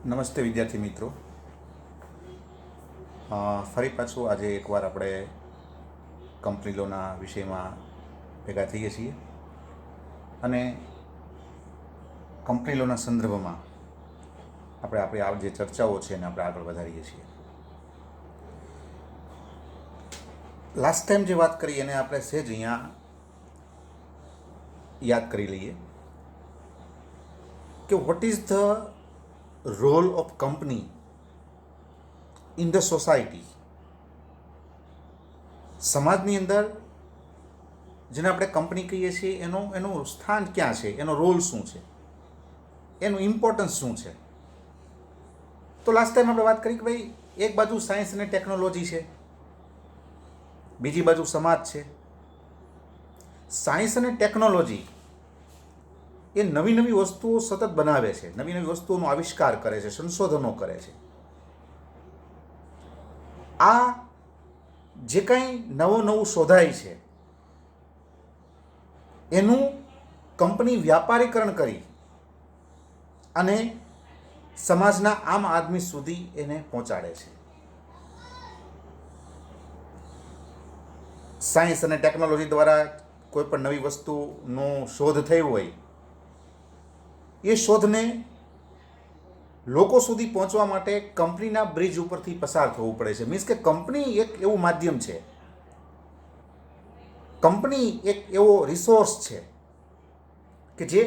નમસ્તે વિદ્યાર્થી મિત્રો. ફરી પાછું આજે એકવાર આપણે કંપની લોના વિષયમાં ભેગા થઈએ છીએ અને કંપની લોના સંદર્ભમાં આપણી આ જે ચર્ચાઓ છે એને આપણે આગળ વધારીએ છીએ. લાસ્ટ ટાઈમ જે વાત કરી એને આપણે સહેજ અહીંયા યાદ કરી લઈએ કે what is the role of company in the society. સમાજની અંદર જેને આપણે કંપની કહીએ છીએ એનું સ્થાન ક્યાં છે, એનો રોલ શું છે, એનું ઇમ્પોર્ટન્સ શું છે. તો લાસ્ટ ટાઈમ આપણે વાત કરી કે ભાઈ એક બાજુ સાયન્સ અને ટેકનોલોજી છે, બીજી બાજુ સમાજ છે. સાયન્સ અને ટેકનોલોજી એ નવી નવી વસ્તુઓ સતત બનાવે છે, નવી નવી વસ્તુઓનો આવિષ્કાર કરે છે, સંશોધનો કરે છે. આ જે કંઈ નવું શોધાય છે એનું કંપની વ્યાપારીકરણ કરી અને સમાજના આમ આદમી સુધી એને પહોંચાડે છે. સાયન્સ અને ટેકનોલોજી દ્વારા કોઈ પણ નવી વસ્તુનો શોધ થયો હોય એ શોધને લોકો સુધી પહોંચવા માટે કંપનીના બ્રિજ ઉપરથી પસાર થવું પડે છે. મીન્સ કે કંપની એક એવું માધ્યમ છે, કંપની એક એવો રિસોર્સ છે કે જે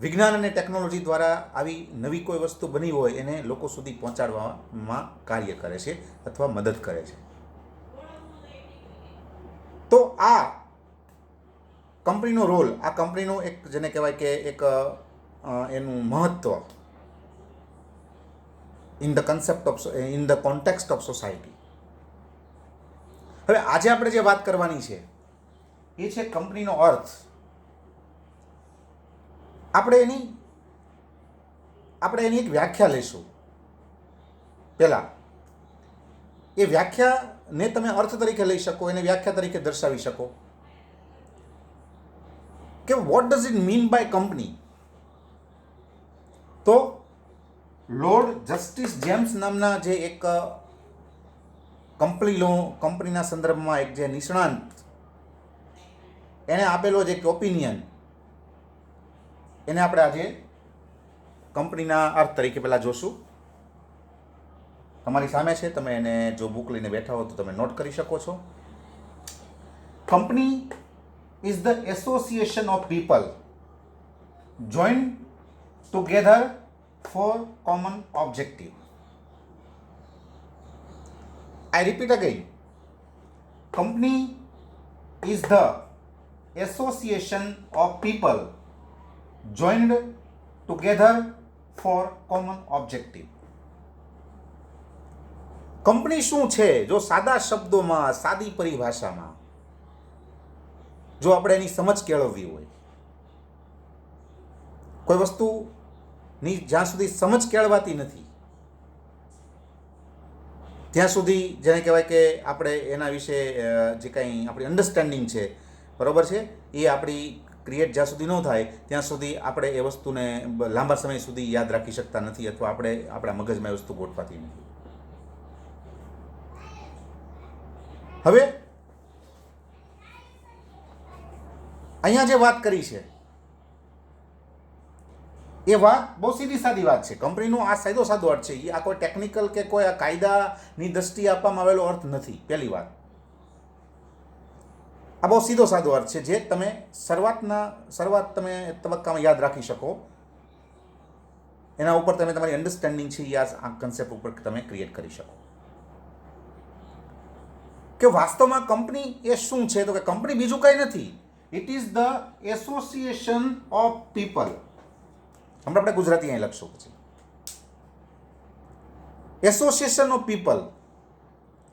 વિજ્ઞાન અને ટેકનોલોજી દ્વારા આવી નવી કોઈ વસ્તુ બની હોય એને લોકો સુધી પહોંચાડવામાં કાર્ય કરે છે અથવા મદદ કરે છે. તો આ કંપનીનો રોલ, આ કંપનીનું એક જેને કહેવાય કે એક એનું મહત્ત્વ in the context of society. હવે આજે આપણે જે વાત કરવાની છે એ છે કંપનીનો અર્થ. આપણે એની એક વ્યાખ્યા લઈશું. પહેલાં એ વ્યાખ્યાને તમે અર્થ તરીકે લઈ શકો, એને વ્યાખ્યા તરીકે દર્શાવી શકો કે what does it mean by company. તો લોર્ડ જસ્ટિસ જેમ્સ નામના જે એક કંપનીના સંદર્ભમાં એક જે નિષ્ણાંત એને આપેલો જે એક ઓપિનિયન, એને આપણે આજે કંપનીના અર્થ તરીકે પહેલાં જોશું. તમારી સામે છે, તમે એને જો બુક લઈને બેઠા હો તો તમે નોટ કરી શકો છો. Company is the association of people join together for common objective. I repeat again. Company is the association of people joined together for common objective. Company શું છે? જો સાદા શબ્દોમાં, સાદી પરિભાષામાં જો આપણે એની સમજ કેળવવી હોય, કોઈ વસ્તુની જ્યાં સુધી સમજ કેળવાતી નથી ત્યાં સુધી જેને કહેવાય કે આપણે એના વિશે જે કંઈ આપણી અન્ડરસ્ટેન્ડિંગ છે, બરાબર છે, એ આપણી ક્રિએટ જ્યાં સુધી ન થાય ત્યાં સુધી આપણે એ વસ્તુને લાંબા સમય સુધી યાદ રાખી શકતા નથી અથવા આપણે આપણા મગજમાં એ વસ્તુ ગોઠવાતી નથી. હવે અહીંયા જે વાત કરી છે એ વાત બહુ સીધી સાદી વાત છે. કંપનીનો આ સાદો અર્થ છે. એ આ કોઈ ટેકનિકલ કે કોઈ આ કાયદાની દ્રષ્ટિએ આપવામાં આવેલો અર્થ નથી. પહેલી વાત, આ બહુ સીધો સાદો અર્થ છે જે તમે શરૂઆત તમે તબક્કામાં યાદ રાખી શકો. એના ઉપર તમે તમારી અન્ડરસ્ટેન્ડિંગ છે એ આ કન્સેપ્ટ ઉપર તમે ક્રિએટ કરી શકો કે વાસ્તવમાં કંપની એ શું છે. તો કે કંપની બીજું કંઈ નથી. It is the association of people. હમણાં આપણે ગુજરાતી અહીં લખશું. પછી એસોસિએશન ઓફ પીપલ,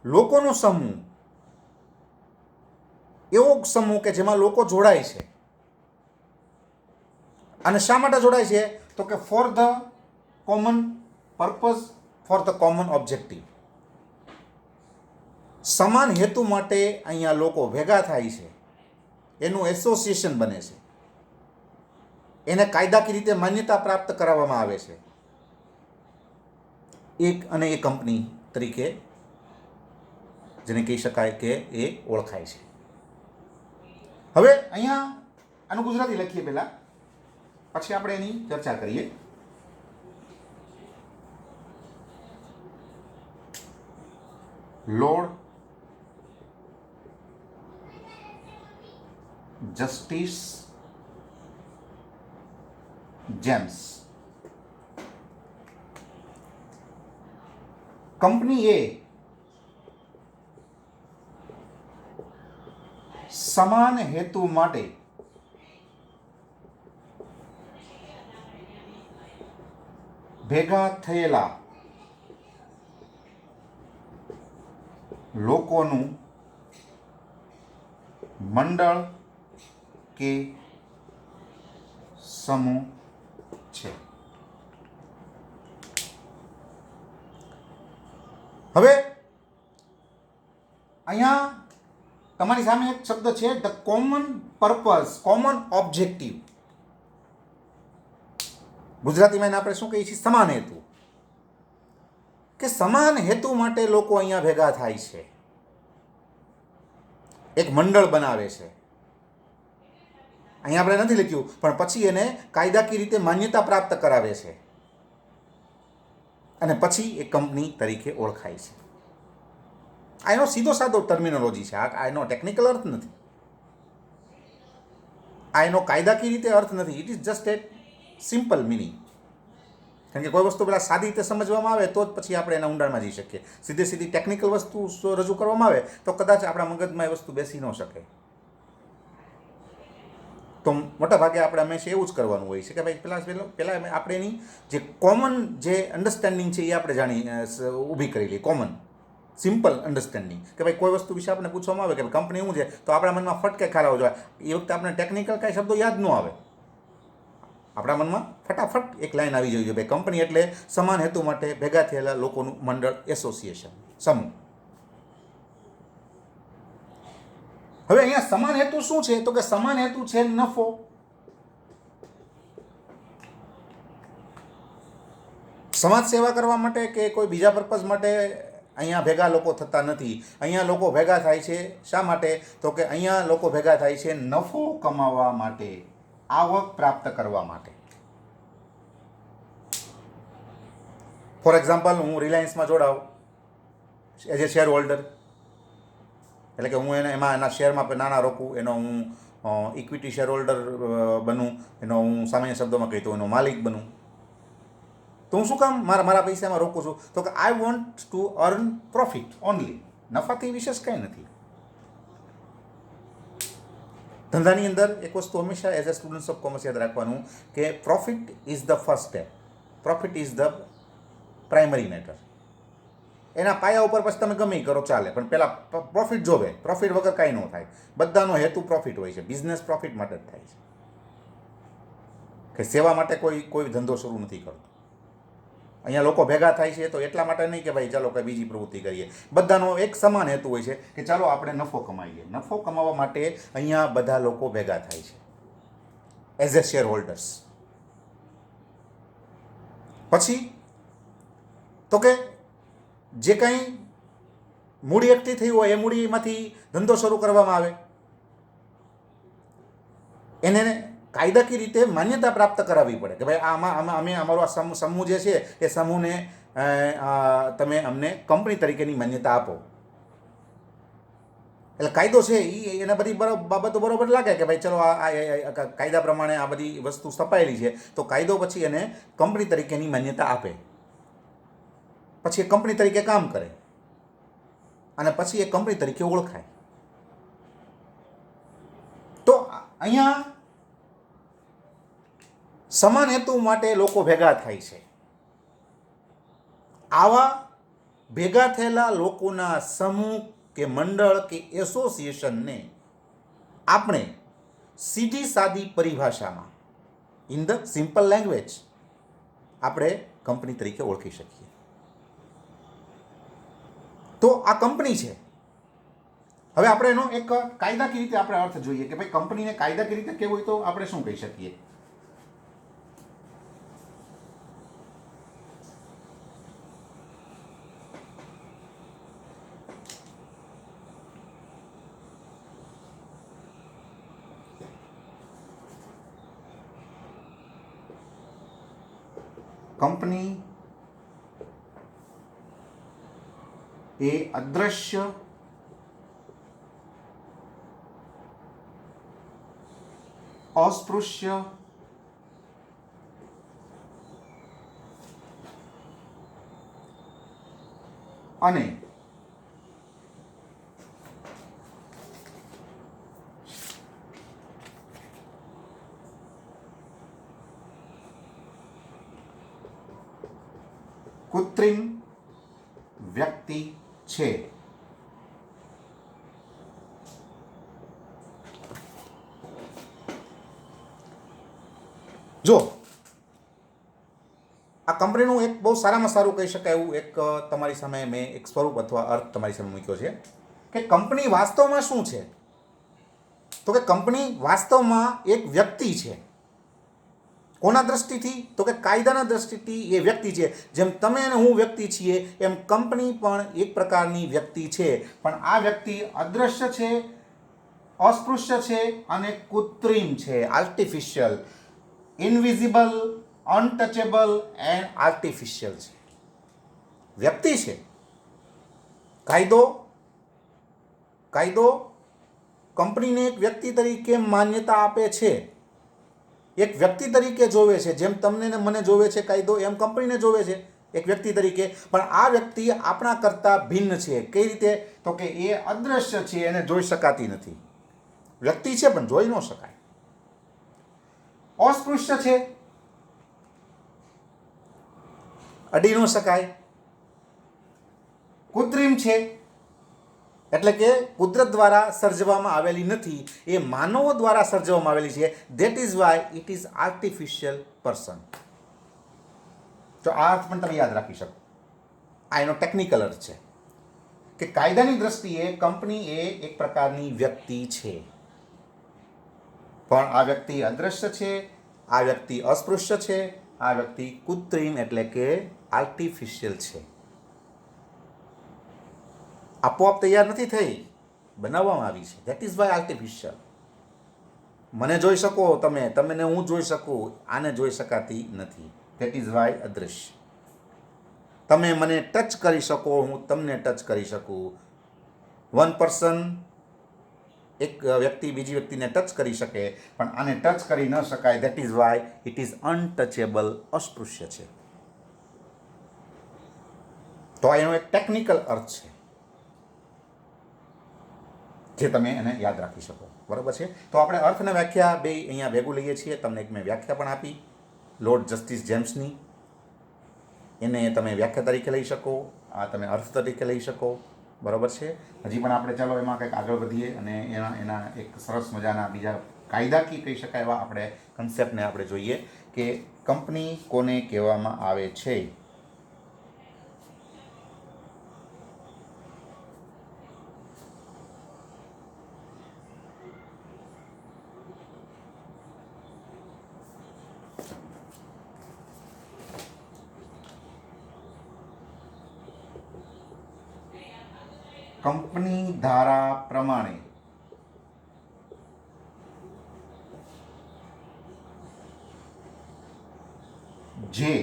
લોકોનો સમૂહ, એવો સમૂહ કે જેમાં લોકો જોડાય છે. અને શા માટે જોડાય છે? તો કે for the common purpose, for the common objective. સમાન હેતુ માટે અહીંયા લોકો ભેગા થાય છે, એનું એસોસિએશન બને છે. એને કાયદાકીય રીતે માન્યતા પ્રાપ્ત કરાવવામાં આવે છે. એક અને એ કંપની તરીકે જેને કહી શકાય કે એ ઓળખાય છે. હવે અહીંયા આનું ગુજરાતી લખીએ પહેલાં, પછી આપણે એની ચર્ચા કરીએ. Lord justice James. કંપની એ સમાન હેતુ માટે ભેગા થયેલા લોકોનું મંડળ કે સમૂહ છે. હવે અહીંયા તમારી સામે એક શબ્દ છે, the common purpose, common objective. ગુજરાતીમાં એને આપણે શું કહીએ છીએ? સમાન હેતુ. કે સમાન હેતુ માટે લોકો અહીંયા ભેગા થાય છે, એક મંડળ બનાવે છે. અહીંયા આપણે નથી લખ્યું, પણ પછી એને કાયદાકીય રીતે માન્યતા પ્રાપ્ત કરાવે છે અને પછી એ કંપની તરીકે ઓળખાય છે. આ એનો સીધો સાદો ટર્મિનોલોજી છે. આ એનો ટેકનિકલ અર્થ નથી, આ એનો કાયદાકીય રીતે અર્થ નથી. It is just A simple meaning. કારણ કે કોઈ વસ્તુ પેલા સાદી રીતે સમજવામાં આવે તો જ પછી આપણે એના ઊંડાણમાં જઈ શકીએ. સીધી ટેકનિકલ વસ્તુ રજૂ કરવામાં આવે તો કદાચ આપણા મગજમાં એ વસ્તુ બેસી ન શકે. તો મોટા ભાગે આપણે હંમેશા એવું જ કરવાનું હોય છે કે ભાઈ પહેલાં આપણે એની જે કોમન જે અન્ડરસ્ટેન્ડિંગ છે એ આપણે ઊભી કરી લઈએ. કોમન સિમ્પલ અન્ડરસ્ટેન્ડિંગ કે ભાઈ કોઈ વસ્તુ વિશે આપણે પૂછવામાં આવે કે કંપની શું છે, તો આપણા મનમાં ફટકે ખ્યાલ આવવો જોઈએ. એ વખતે આપણે ટેકનિકલ કાંઈ શબ્દો યાદ ન આવે, આપણા મનમાં ફટાફટ એક લાઈન આવી જોઈએ, ભાઈ કંપની એટલે સમાન હેતુ માટે ભેગા થયેલા લોકોનું મંડળ, એસોસિએશન, સમૂહ. હવે અહીંયા સમાન હેતુ શું છે? તો કે સમાન હેતુ છે નફો. સમાજ સેવા કરવા માટે કે કોઈ બીજા પર્પઝ માટે અહીંયા ભેગા લોકો થતા નથી. અહીંયા લોકો ભેગા થાય છે શા માટે? તો કે અહીંયા લોકો ભેગા થાય છે નફો કમાવા માટે, આવક પ્રાપ્ત કરવા માટે. ફોર એક્ઝામ્પલ, હું રિલાયન્સમાં જોડાઉં એઝ એ શેર હોલ્ડર, એટલે કે હું એના શેરમાં નાના રોકું, એનો હું ઇક્વિટી શેર હોલ્ડર બનું, એનો હું સામાન્ય શબ્દોમાં કહી તો એનો માલિક બનું. તો હું શું કામ મારા પૈસામાં રોકું છું? તો કે I want to earn profit only. નફાથી વિશેષ કંઈ નથી. ધંધાની અંદર એક વસ્તુ હંમેશા as a students of commerce યાદ રાખવાનું કે profit is the first step, profit is the primary matter. એના પાયા ઉપર પછી તમે ગમે કરો ચાલે, પણ પહેલાં પ્રોફિટ જોવે. પ્રોફિટ વગર કાંઈ ન થાય. બધાનો હેતુ પ્રોફિટ હોય છે. બિઝનેસ પ્રોફિટ માટે જ થાય છે, કે સેવા માટે કોઈ ધંધો શરૂ નથી કરતો. અહીંયા લોકો ભેગા થાય છે તો એટલા માટે નહીં કે ભાઈ ચાલો કંઈ બીજી પ્રવૃત્તિ કરીએ. બધાનો એક સમાન હેતુ હોય છે કે ચાલો આપણે નફો કમાઈએ. નફો કમાવા માટે અહીંયા બધા લોકો ભેગા થાય છે એઝ એ શેર હોલ્ડર્સ. પછી તો કે જે કંઈ મૂડી એકઠી થઈ હોય એ મૂડીમાંથી ધંધો શરૂ કરવામાં આવે, એને કાયદાકીય રીતે માન્યતા પ્રાપ્ત કરાવવી પડે કે ભાઈ અમે અમારો આ સમૂહ જે છે એ સમૂહને તમે અમને કંપની તરીકેની માન્યતા આપો. એટલે કાયદો છે એને બધી બાબતો બરોબર લાગે કે ભાઈ ચલો આ કાયદા પ્રમાણે આ બધી વસ્તુ સ્થપાયેલી છે, તો કાયદો પછી એને કંપની તરીકેની માન્યતા આપે. પછી એ કંપની તરીકે કામ કરે અને પછી એ કંપની તરીકે ઓળખાય. તો અહીંયા સમાન હેતુ માટે લોકો ભેગા થાય છે. આવા ભેગા થયેલા લોકોના સમૂહ કે મંડળ કે એસોસિએશનને આપણે સીધી સાદી પરિભાષામાં, ઇન ધ સિમ્પલ લેંગ્વેજ, આપણે કંપની તરીકે ઓળખી શકીએ. તો આ કંપની છે. હવે આપણે એનો એક કાયદાકીય રીતે આપણે અર્થ જોઈએ કે ભાઈ કંપનીને કાયદાકીય રીતે કેવું હોય તો આપણે શું કહી શકીએ? કંપની એ અદ્રશ્ય अस्पृश्य અને કૃત્રિમ વ્યક્તિ છે. જો આ કંપનીનું એક બહુ સારામાં સારું કહી શકાય એવું એક તમારી સામે મેં એક સ્વરૂપ અથવા અર્થ તમારી સામે મૂક્યો છે કે કંપની વાસ્તવમાં શું છે, તો કે કંપની વાસ્તવમાં એક વ્યક્તિ છે. કોના દ્રષ્ટિથી, તો કે કાયદાના દ્રષ્ટિથી એ વ્યક્તિ છે. જેમ તમે અને હું વ્યક્તિ છીએ એમ કંપની પણ એક પ્રકારની વ્યક્તિ છે, પણ આ વ્યક્તિ અદ્રશ્ય છે, અસ્પૃશ્ય છે અને કૃત્રિમ છે, આર્ટિફિશિયલ, ઇનવિઝિબલ, અનટચેબલ એન્ડ આર્ટિફિશિયલ છે. વ્યક્તિ છે. કાયદો કંપનીને એક વ્યક્તિ તરીકે માન્યતા આપે છે, એક વ્યક્તિ તરીકે જોવે છે. જેમ તમને ને મને જોવે છે કાયદો, એમ કંપનીને જોવે છે એક વ્યક્તિ તરીકે. પણ આ વ્યક્તિ આપણા કરતાં ભિન્ન છે. કઈ રીતે, તો કે એ અદ્રશ્ય છે, એને જોઈ શકાતી નથી. વ્યક્તિ છે પણ જોઈ ન શકાય. अस्पृश्य છે, અડી ન શકાય. કૃત્રિમ છે, એટલે કે કુદરત દ્વારા સર્જવામાં આવેલી નથી, એ માનવો દ્વારા સર્જવામાં આવેલી છે. That is why it is artificial person. તો આ અર્થ પણ તમે યાદ રાખી શકો. આ એનો ટેકનિકલ અર્થ છે કે કાયદાની દ્રષ્ટિએ કંપની એ એક પ્રકારની વ્યક્તિ છે, પણ આ વ્યક્તિ અદ્રશ્ય છે, આ વ્યક્તિ અસ્પૃશ્ય છે, આ વ્યક્તિ કૃત્રિમ એટલે કે આર્ટિફિશિયલ છે. આપોઆપ તૈયાર નથી થઈ, બનાવવામાં આવી છે. That is Y artificial. મને જોઈ શકો તમે, તમને હું જોઈ શકું, આને જોઈ શકાતી નથી. ધેટ ઇઝ વાય અદૃશ્ય. તમે મને ટચ કરી શકો, હું તમને ટચ કરી શકું. વન પર્સન, એક વ્યક્તિ બીજી વ્યક્તિને ટચ કરી શકે, પણ આને ટચ કરી ન શકાય. That is why it is untouchable, અસ્પૃશ્ય છે. તો એનો એક ટેકનિકલ અર્થ છે જે તમે એને યાદ રાખી શકો. બરાબર છે. તો આપણે અર્થને વ્યાખ્યા બે અહીંયા ભેગું લઈએ છીએ. તમને એક મેં વ્યાખ્યા પણ આપી લોર્ડ જસ્ટિસ જેમ્સની, એને તમે વ્યાખ્યા તરીકે લઈ શકો, આ તમે અર્થ તરીકે લઈ શકો. બરાબર છે. હજી પણ આપણે ચાલો એમાં કંઈક આગળ વધીએ અને એના એક સરસ મજાના બીજા કાયદાકીય કહી શકાય એવા આપણે કન્સેપ્ટને આપણે જોઈએ કે કંપની કોને કહેવામાં આવે છે. કંપની ધારા પ્રમાણે જે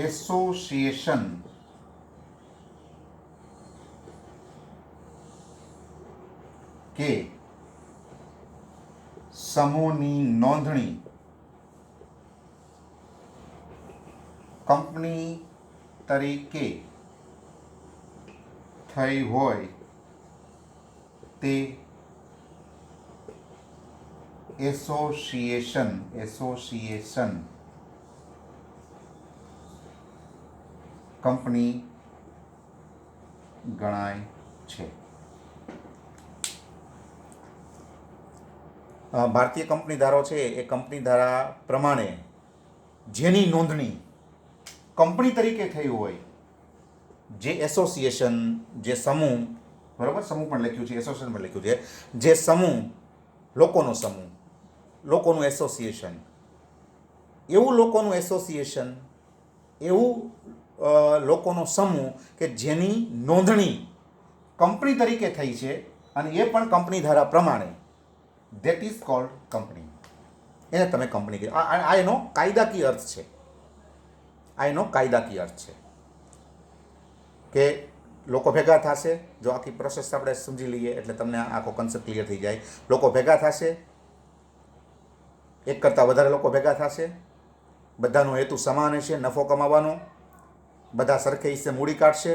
એસોસિએશન કે સમૂહની નોંધણી કંપની તરીકે થઈ હોય તે એસોસિએશન કંપની ગણાય છે. ભારતીય કંપની ધારો છે એ કંપની ધારા પ્રમાણે જેની નોંધણી કંપની તરીકે થઈ હોય, જે એસોસિએશન, જે સમૂહ, બરાબર, સમૂહ પણ લખ્યું છે, એસોસિએશન પણ લખ્યું છે, જે સમૂહ, લોકોનો સમૂહ, લોકોનું એસોસિએશન, એવું લોકોનું એસોસિએશન, એવું લોકોનો સમૂહ કે જેની નોંધણી કંપની તરીકે થઈ છે અને એ પણ કંપની ધારા પ્રમાણે, ધેટ ઇઝ કોલ્ડ કંપની. એને તમે કંપની કહી. આ એનો કાયદાકીય અર્થ છે. આ એનો કાયદાકીય અર્થ છે કે લોકો ભેગા થશે. જો આખી પ્રોસેસ આપણે સમજી લઈએ એટલે તમને આખો કન્સેપ્ટ ક્લિયર થઈ જાય. લોકો ભેગા થશે, એક કરતાં વધારે લોકો ભેગા થશે, બધાનો હેતુ સમાન હશે, નફો કમાવાનો. બધા સરખે હિસ્સે મૂડી કાઢશે.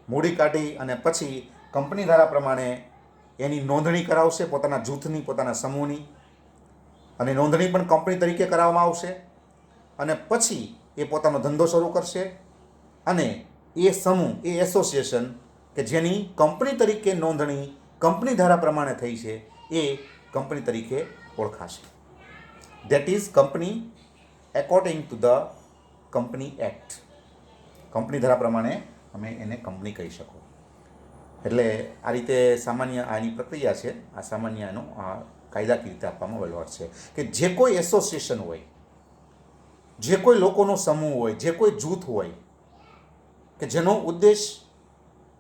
મૂડી કાઢી અને પછી કંપની ધારા પ્રમાણે એની નોંધણી કરાવશે, પોતાના જૂથની, પોતાના સમૂહની. અને નોંધણી પણ કંપની તરીકે કરાવવામાં આવશે. અને પછી એ પોતાનો ધંધો શરૂ કરશે. અને એ સમૂહ, એ એસોસિએશન કે જેની કંપની તરીકે નોંધણી કંપની ધારા પ્રમાણે થઈ છે, એ કંપની તરીકે ઓળખાશે. That is company according to the company act. Company ધારા પ્રમાણે અમે એને કંપની કહી શકો. એટલે આ રીતે સામાન્ય આની પ્રક્રિયા છે. આ સામાન્ય એનો કાયદાકીય રીતે આપવામાં વહીવટ છે કે જે કોઈ એસોસિએશન હોય, જે કોઈ લોકોનો સમૂહ હોય, જે કોઈ જૂથ હોય કે જેનો ઉદ્દેશ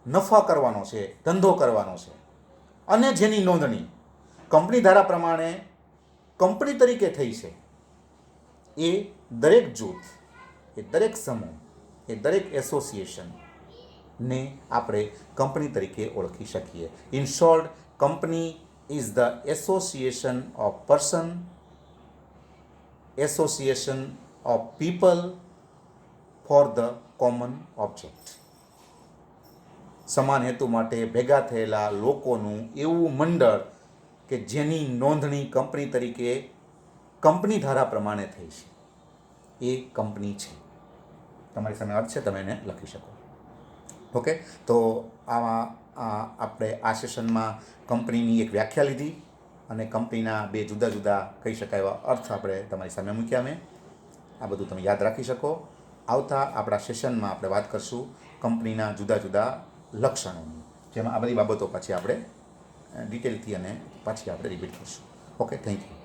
નફા કરવાનો છે, ધંધો કરવાનો છે, અને જેની નોંધણી કંપની ધારા પ્રમાણે કંપની તરીકે થઈ છે, એ દરેક જૂથ, એ દરેક સમૂહ, એ દરેક એસોસિએશનને આપણે કંપની તરીકે ઓળખી શકીએ. In short, company is the association of person, association of people for the common object. સમાન હેતુ માટે ભેગા થયેલા લોકોનું એવું મંડળ કે જેની નોંધણી કંપની તરીકે કંપની ધારા પ્રમાણે થઈ છે, એ કંપની છે. તમારી સામે અર્થ છે, તમે એને લખી શકો. ઓકે, તો આપણે આ સેશનમાં કંપનીની એક વ્યાખ્યા લીધી અને કંપનીના બે જુદા જુદા કહી શકાય એવા અર્થ આપણે તમારી સામે મૂક્યા. મેં આ બધું તમે યાદ રાખી શકો. આવતા આપણા સેશનમાં આપણે વાત કરશું કંપનીના જુદા જુદા લક્ષણોની, જેમાં આ બધી બાબતો પાછી આપણે ડિટેલથી અને પાછી આપણે રિપીટ કરશું. Okay, thank you.